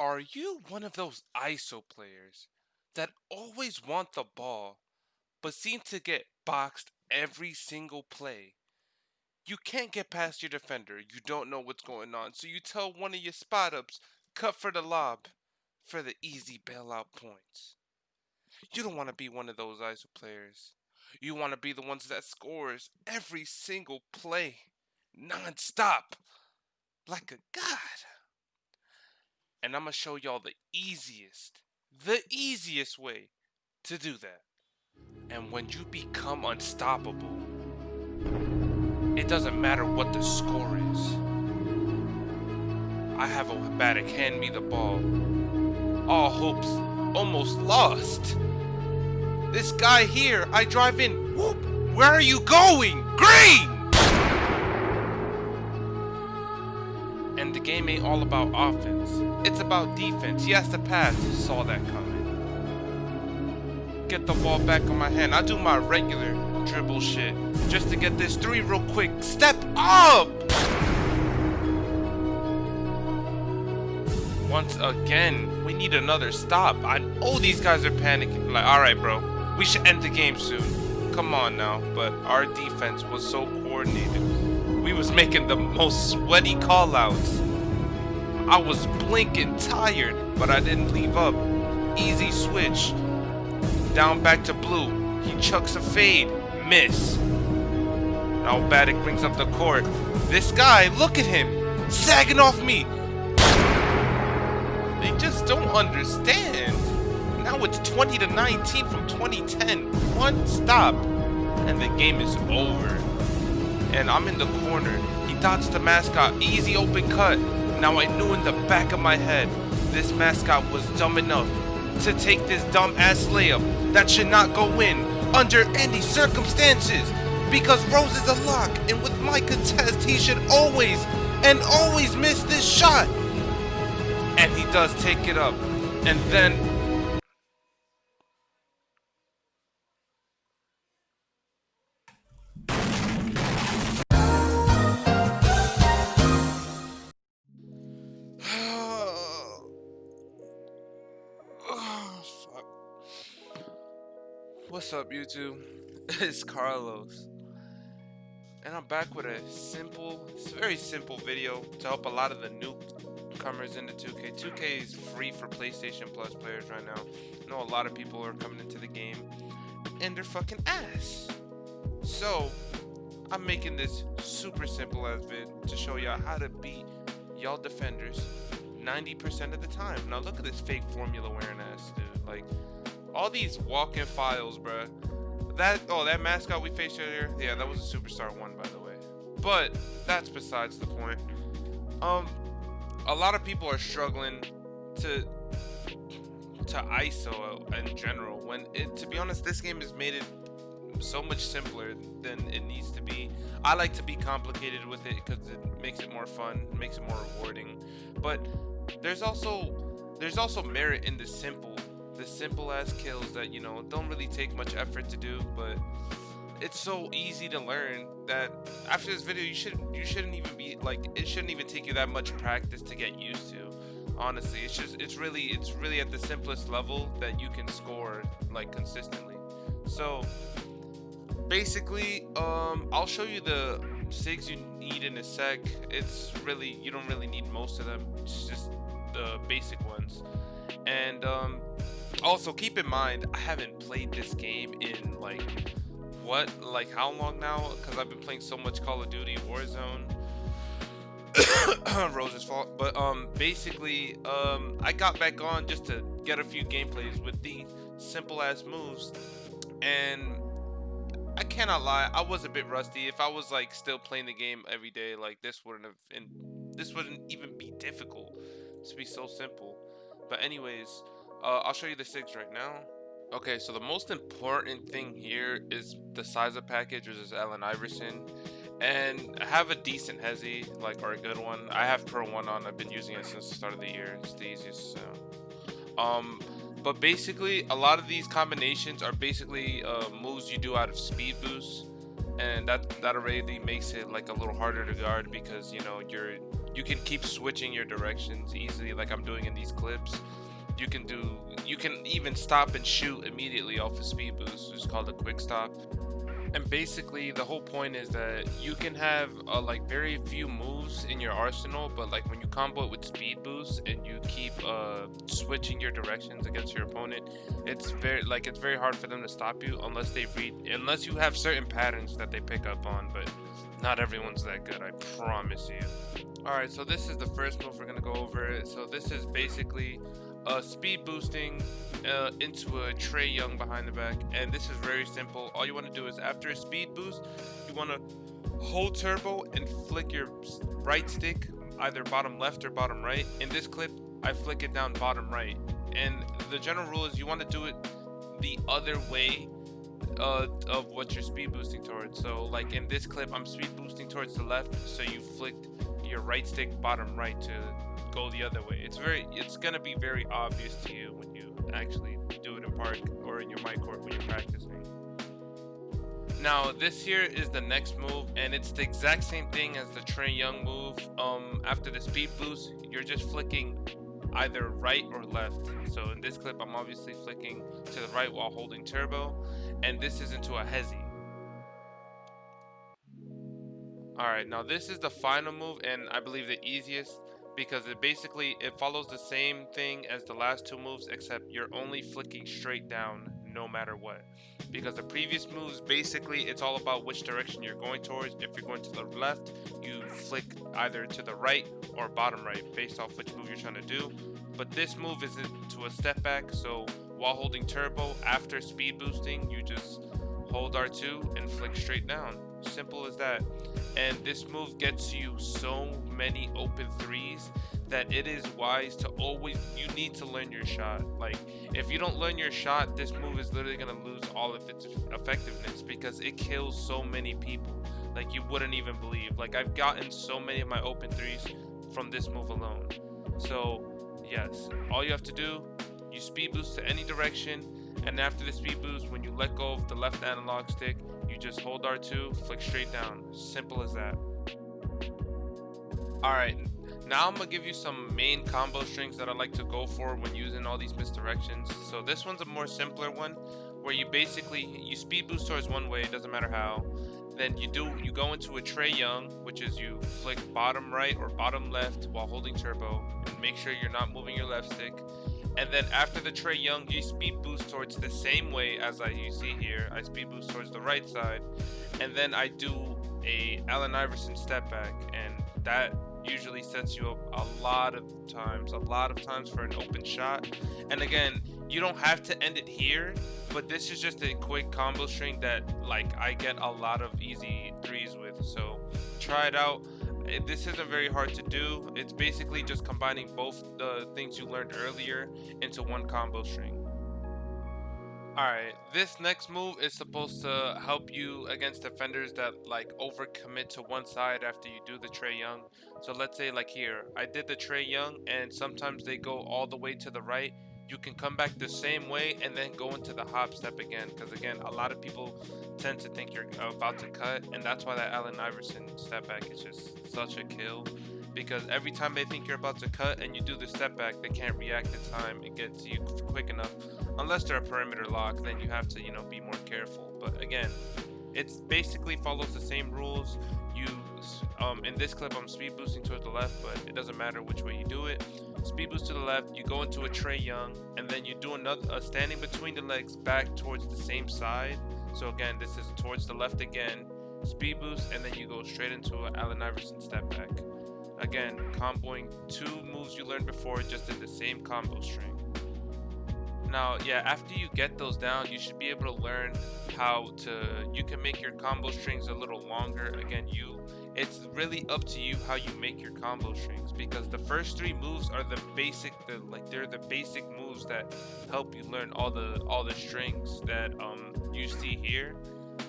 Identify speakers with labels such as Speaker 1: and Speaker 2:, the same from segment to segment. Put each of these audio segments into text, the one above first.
Speaker 1: Are you one of those ISO players that always want the ball but seem to get boxed every single play? You can't get past your defender, you don't know what's going on, so you tell one of your spot ups, cut for the lob for the easy bailout points. You don't want to be one of those ISO players. You want to be the ones that scores every single play, non-stop, like a god. And I'm going to show y'all the easiest way to do that. And when you become unstoppable, it doesn't matter what the score is. I have a Batic hand me the ball. All hopes almost lost. This guy here, I drive in. Whoop! Where are you going? Green! And the game ain't all about offense. It's about defense. He has to pass. Saw that coming. Get the ball back on my hand. I do my regular dribble shit just to get this three real quick. Step up! Once again, we need another stop. I know these guys are panicking. Like, alright, bro. We should end the game soon. Come on now. But our defense was so coordinated. We was making the most sweaty call-outs. I was blinking tired, but I didn't leave up. Easy switch. Down back to blue. He chucks a fade. Miss. Now Batic brings up the court. This guy, look at him. Sagging off me. They just don't understand. Now it's 20-19 from 2010. One stop. And the game is over. And I'm in the corner. He dodged the mascot. Easy open cut. Now I knew in the back of my head, this mascot was dumb enough to take this dumb ass layup that should not go in under any circumstances. Because Rose is a lock, and with my contest, he should always miss this shot. And he does take it up. And then what's up, YouTube? It's Carlos. And I'm back with a very simple video to help a lot of the newcomers into 2K. 2K is free for PlayStation Plus players right now. I know a lot of people are coming into the game and they're fucking ass. So, I'm making this super simple ass vid to show y'all how to beat y'all defenders 90% of the time. Now look at this fake formula wearing ass dude. Like, all these walk-in files, bruh. That mascot we faced earlier, yeah, that was a superstar one, by the way. But that's besides the point. A lot of people are struggling to ISO in general. When to be honest, this game has made it so much simpler than it needs to be. I like to be complicated with it because it makes it more fun, makes it more rewarding. But there's also merit in the simple ass kills that, you know, don't really take much effort to do, but it's so easy to learn that after this video you shouldn't even be like, it shouldn't even take you that much practice to get used to. Honestly, it's really at the simplest level that you can score like consistently. So basically, I'll show you the SIGs you need in a sec. It's really, you don't really need most of them. It's just the basic ones. And also keep in mind, I haven't played this game in like how long now? Because I've been playing so much Call of Duty Warzone. Rose's fault. But basically, I got back on just to get a few gameplays with these simple ass moves, and I cannot lie, I was a bit rusty. If I was like still playing the game every day, like this wouldn't even be difficult. This would be so simple. But anyways, I'll show you the SIGs right now. Okay, so the most important thing here is the STEEZO package, which is Allen Iverson. And I have a decent hezi, like, or a good one. I have Pro 1 on. I've been using it since the start of the year. It's the easiest. But basically, a lot of these combinations are basically moves you do out of speed boost, and that already makes it like a little harder to guard because, you know, you can keep switching your directions easily, like I'm doing in these clips. You can even stop and shoot immediately off a speed boost. It's called a quick stop. And basically the whole point is that you can have like very few moves in your arsenal, but like when you combo it with speed boost and you keep switching your directions against your opponent, it's very hard for them to stop you unless you have certain patterns that they pick up on. But not everyone's that good, I promise you. Alright, so this is the first move we're gonna go over. So this is basically speed boosting into a Trae Young behind the back, and this is very simple. All you want to do is after a speed boost, you want to hold turbo and flick your right stick either bottom left or bottom right. In this clip, I flick it down bottom right, and the general rule is you want to do it the other way of what you're speed boosting towards. So like in this clip, I'm speed boosting towards the left, so you flicked your right stick bottom right to go the other way. It's gonna be very obvious to you when you actually do it in park or in your MYPARK when you're practicing. Now this here is the next move, and it's the exact same thing as the Trae Young move. After the speed boost, you're just flicking either right or left. So in this clip, I'm obviously flicking to the right while holding turbo, and this is into a hezi. Alright, now this is the final move, and I believe the easiest, because it follows the same thing as the last two moves, except you're only flicking straight down no matter what. Because the previous moves, basically it's all about which direction you're going towards. If you're going to the left, you flick either to the right or bottom right based off which move you're trying to do. But this move is into a step back, so while holding turbo after speed boosting, you just hold R2 and flick straight down. Simple as that. And this move gets you so many open threes that it is wise to you need to learn your shot. Like if you don't learn your shot, this move is literally going to lose all of its effectiveness, because it kills so many people like you wouldn't even believe. Like I've gotten so many of my open threes from this move alone. So yes, all you have to do, you speed boost to any direction, and after the speed boost, when you let go of the left analog stick, you just hold R2, flick straight down. Simple as that. Alright, now I'm going to give you some main combo strings that I like to go for when using all these misdirections. So this one's a more simpler one, where you speed boost towards one way, it doesn't matter how. Then you go into a Trae Young, which is you flick bottom right or bottom left while holding turbo, and make sure you're not moving your left stick. And then after the Trae Young, you speed boost towards the same way as you see here. I speed boost towards the right side, and then I do a Allen Iverson step back, and that usually sets you up a lot of times for an open shot. And again, you don't have to end it here, but this is just a quick combo string that like I get a lot of easy threes with. So try it out. This isn't very hard to do. It's basically just combining both the things you learned earlier into one combo string. Alright, this next move is supposed to help you against defenders that like overcommit to one side after you do the Trae Young. So let's say like here, I did the Trae Young and sometimes they go all the way to the right. You can come back the same way and then go into the hop step again, because again, a lot of people tend to think you're about to cut, and that's why that Allen Iverson step back is just such a kill. Because every time they think you're about to cut and you do the step back, they can't react in time and get to you quick enough. Unless they're a perimeter lock, then you have to, be more careful. But again, it's basically follows the same rules. In this clip, I'm speed boosting towards the left, but it doesn't matter which way you do it. Speed boost to the left, you go into a Trae Young, and then you do a standing between the legs back towards the same side. So again, this is towards the left again, speed boost, and then you go straight into an Allen Iverson step back. Again, comboing two moves you learned before just in the same combo string. Now, yeah, after you get those down, you should be able to learn you can make your combo strings a little longer. Again, it's really up to you how you make your combo strings, because the first three moves are they're the basic moves that help you learn all the strings that you see here.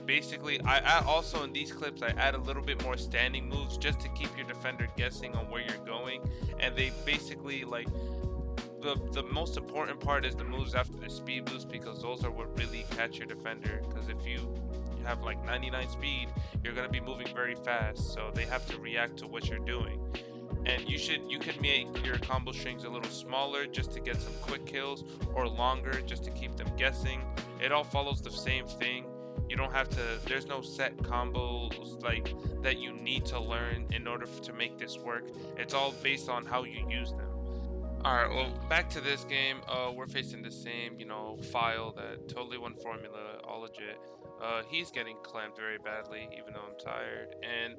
Speaker 1: Basically, I add also in these clips, I add a little bit more standing moves just to keep your defender guessing on where you're going, and they basically the most important part is the moves after the speed boost, because those are what really catch your defender. Because if you have like 99 speed, you're going to be moving very fast, so they have to react to what you're doing. and you can make your combo strings a little smaller just to get some quick kills, or longer just to keep them guessing. It all follows the same thing. You don't have to, there's no set combos like that you need to learn in order to make this work. It's all based on how you use them. Alright, well, back to this game. We're facing the same, file, that totally one formula, all legit. He's getting clamped very badly, even though I'm tired. And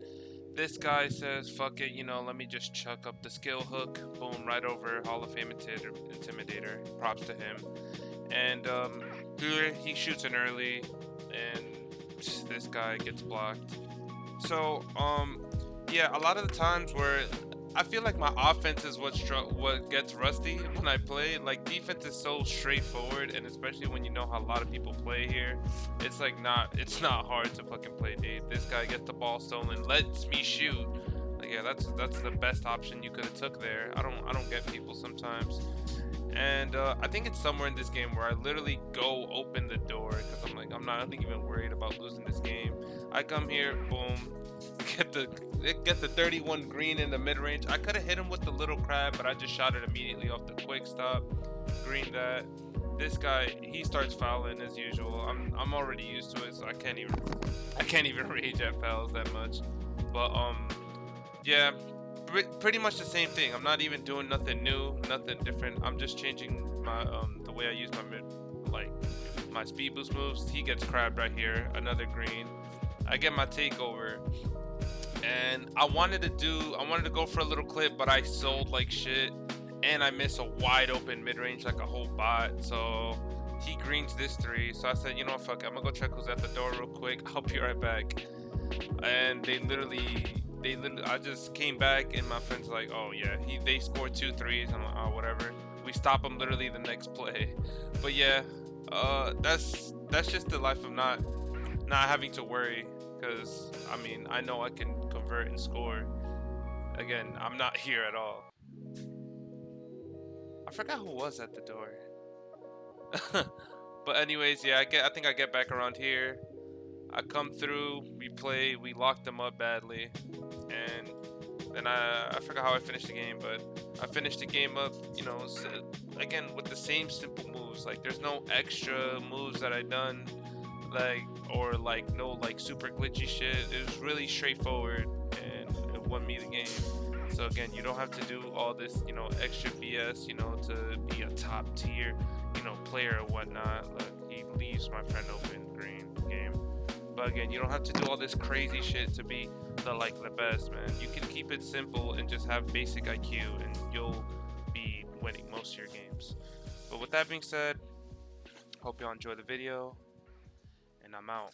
Speaker 1: this guy says, fuck it, let me just chuck up the skill hook. Boom, right over Hall of Fame Intimidator. Props to him. And here he shoots an early, and this guy gets blocked. So, yeah, a lot of the times where I feel like my offense is what gets rusty when I play. Like, defense is so straightforward, and especially when you know how a lot of people play here, it's like it's not hard to fucking play deep. This guy gets the ball stolen, lets me shoot. Like, yeah, that's the best option you could have took there. I don't get people sometimes. And I think it's somewhere in this game where I literally go open the door because I'm not even worried about losing this game. I come here, boom, get the 31 green in the mid range. I could have hit him with the little crab, but I just shot it immediately off the quick stop. Green that. This guy, he starts fouling as usual. I'm already used to it, so I can't even rage at fouls that much. But yeah, pretty much the same thing. I'm not even doing nothing new, nothing different. I'm just changing my the way I use my speed boost moves. He gets crabbed right here, another green. I get my takeover, and I wanted to go for a little clip, but I sold like shit, and I miss a wide open mid range like a whole bot. So he greens this three. So I said, fuck it, I'm gonna go check who's at the door real quick. I'll be right back. And they literally I just came back, and my friend's like, oh yeah, they scored 2 threes. I'm like, oh whatever. We stop them literally the next play. But yeah, that's just the life of not having to worry, because I know I can convert and score. Again, I'm not here at all. I forgot who was at the door. But anyways, yeah, I think I get back around here. I come through, we locked them up badly, and then I forgot how I finished the game, but I finished the game up, again with the same simple moves. Like, there's no extra moves that I done, or no super glitchy shit. It was really straightforward, and it won me the game. So again, you don't have to do all this, extra BS, to be a top tier, player or whatnot. Look, he leaves my friend open green game. But again, you don't have to do all this crazy shit to be the best, man. You can keep it simple and just have basic IQ, and you'll be winning most of your games. But with that being said, hope y'all enjoy the video, and I'm out.